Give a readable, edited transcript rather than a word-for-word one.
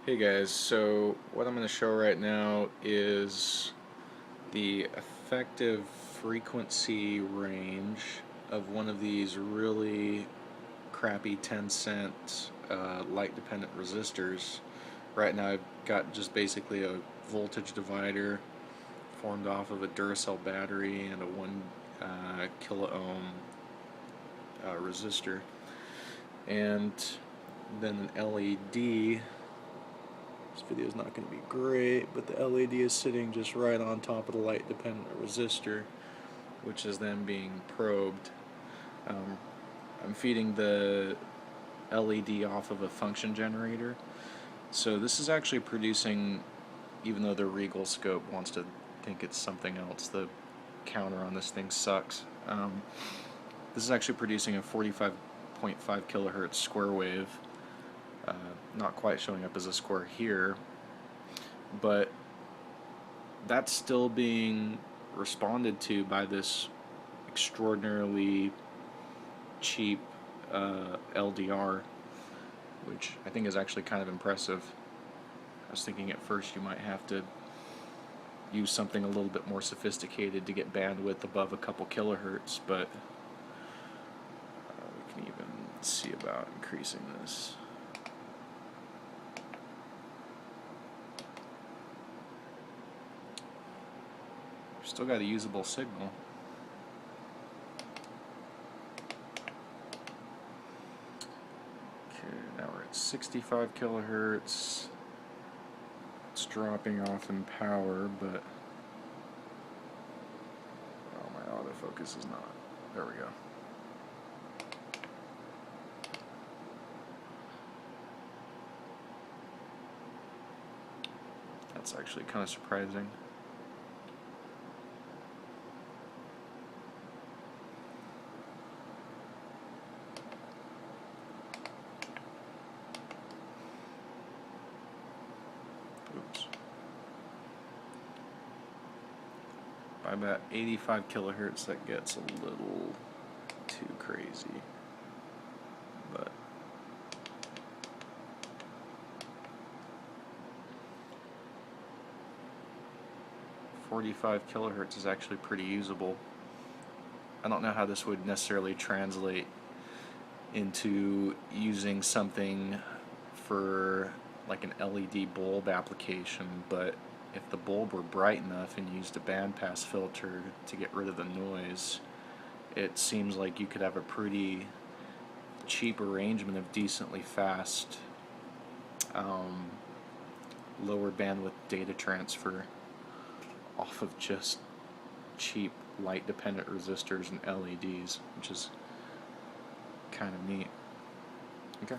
Hey guys, so what I'm going to show right now is the effective frequency range of one of these really crappy 10-cent light dependent resistors. Right now I've got just basically a voltage divider formed off of a Duracell battery and a 1 kilo ohm resistor, and then an LED. This video is not going to be great, but the LED is sitting just right on top of the light dependent resistor, which is then being probed. I'm feeding the LED off of a function generator, so this is actually producing, even though the Regal scope wants to think it's something else, the counter on this thing sucks. This is actually producing a 45.5 kilohertz square wave. Not quite showing up as a square here, but that's still being responded to by this extraordinarily cheap LDR, which I think is actually kind of impressive. I was thinking at first you might have to use something a little bit more sophisticated to get bandwidth above a couple kilohertz, but we can even see about increasing this. Still got a usable signal. Okay, now we're at 65 kilohertz. It's dropping off in power, but oh, my autofocus is not. There we go. That's actually kind of surprising. Oops. By about 85 kilohertz, that gets a little too crazy. But .45 kilohertz is actually pretty usable. I don't know how this would necessarily translate into using something for like an LED bulb application, but if the bulb were bright enough and used a bandpass filter to get rid of the noise, it seems like you could have a pretty cheap arrangement of decently fast lower bandwidth data transfer off of just cheap light dependent resistors and LEDs, which is kind of neat. Okay.